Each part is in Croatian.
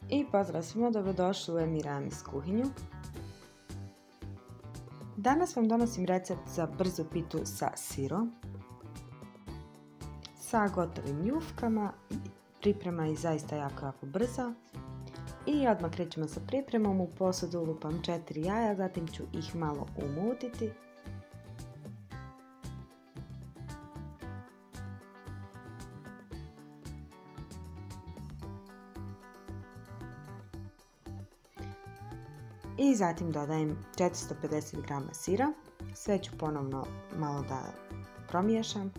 I pozdrav svima, dobrodošli u Emiramis kuhinju. Danas vam donosim recept za brzu pitu sa sirom, sa gotovim jufkama. Priprema je zaista jako brza. I odmah krećemo sa pripremom. U posudu lupam 4 jaja, zatim ću ih malo umutiti. I zatim dodajem 450 g sira. Sve ću ponovno malo da promiješam.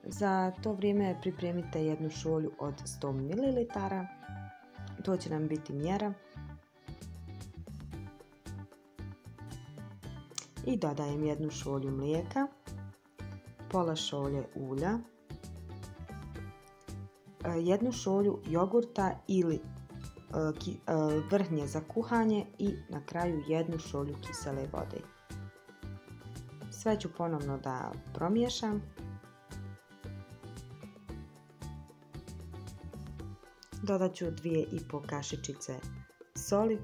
Za to vrijeme pripremite jednu šolju od 100 ml. To će nam biti mjera. I dodajem jednu šolju mlijeka, pola šolje ulja, jednu šolju jogurta ili vrhnje za kuhanje i na kraju jednu šolju kisele vode. Sve ću ponovno da promiješam. Dodat ću 2,5 kašičice soli,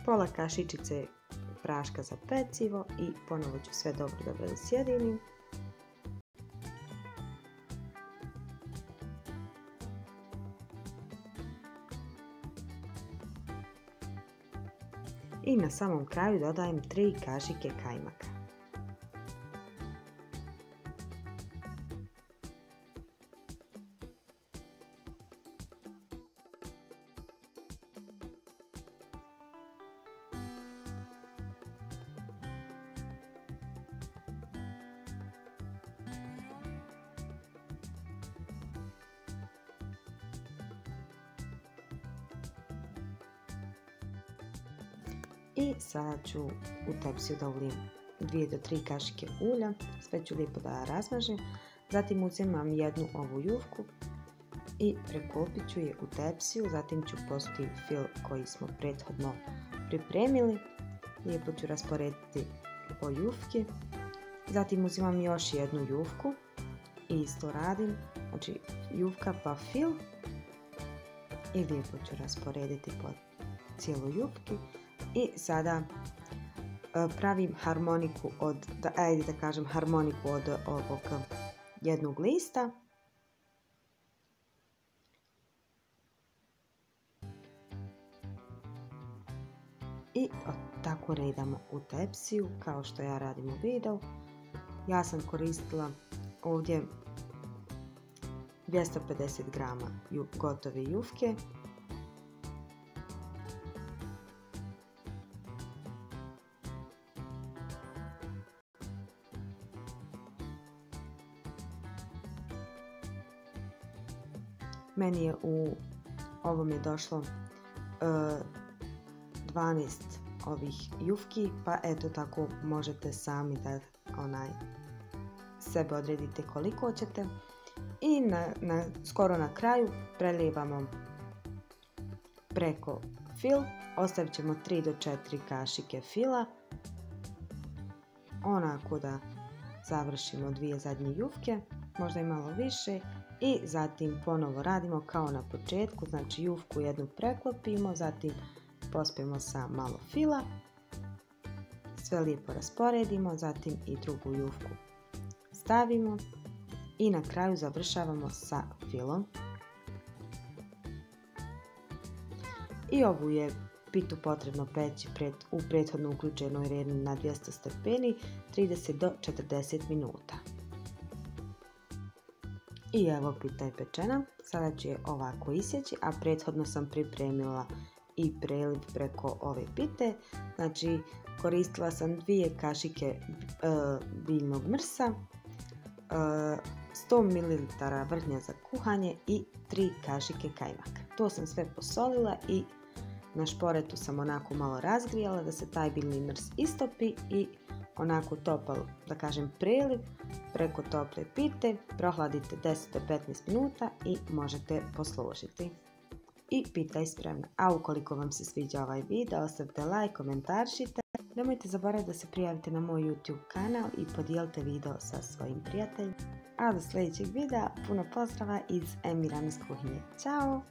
pola kašičice praška za pecivo i ponovo ću sve dobro da sjedinim. I na samom kraju dodajem 3 kašike kajmaka. I sada ću u tepsiju da ulijem 2 do 3 kašike ulja, sve ću lijepo da razmažem. Zatim uzimam jednu ovu jufku i preklopit ću je u tepsiju, zatim ću posuti fil koji smo prethodno pripremili. Lijepo ću rasporediti po jufki. Zatim uzimam još jednu jufku i isto radim, znači jufka pa fil i lijepo ću rasporediti po cijeloj jufki. I sada pravim harmoniku od ovog jednog lista. I tako redamo u tepsiju kao što ja radim u videu. Ja sam koristila ovdje 250 g gotove jufke. Meni je u ovome došlo 12 ovih jufki, pa eto tako možete sami da sebe odredite koliko hoćete. I skoro na kraju prelijevamo preko fil, ostavit ćemo 3 do 4 kašike fila, onako da završimo 2 zadnje jufke, možda i malo više. I zatim ponovo radimo kao na početku, znači jufku jednu preklopimo, zatim pospijemo sa malo fila, sve lijepo rasporedimo, zatim i drugu jufku stavimo i na kraju završavamo sa filom. I ovu je pitu potrebno peći u prethodno uključenoj redni na 200 stepeni 30 do 40 minuta. I evo, pita je pečena. Sada ću je ovako isjeći, a prethodno sam pripremila i preliv preko ove pite. Znači, koristila sam 2 kašike biljnog mrsa, 100 ml vrhnja za kuhanje i 3 kašike kajmaka. To sam sve posolila i na šporetu sam onako malo razgrijala da se taj biljni mrs istopi i onako topal, da kažem, preliv preko tople pite, prohladite 10 do 15 minuta i možete poslužiti. i pita je spremna. A ukoliko vam se sviđa ovaj video, ostavite like, komentaršite. Nemojte zaboraviti da se prijavite na moj YouTube kanal i podijelite video sa svojim prijateljima. A do sljedećeg videa puno pozdrava iz Emiram's kuhinje. Ćao!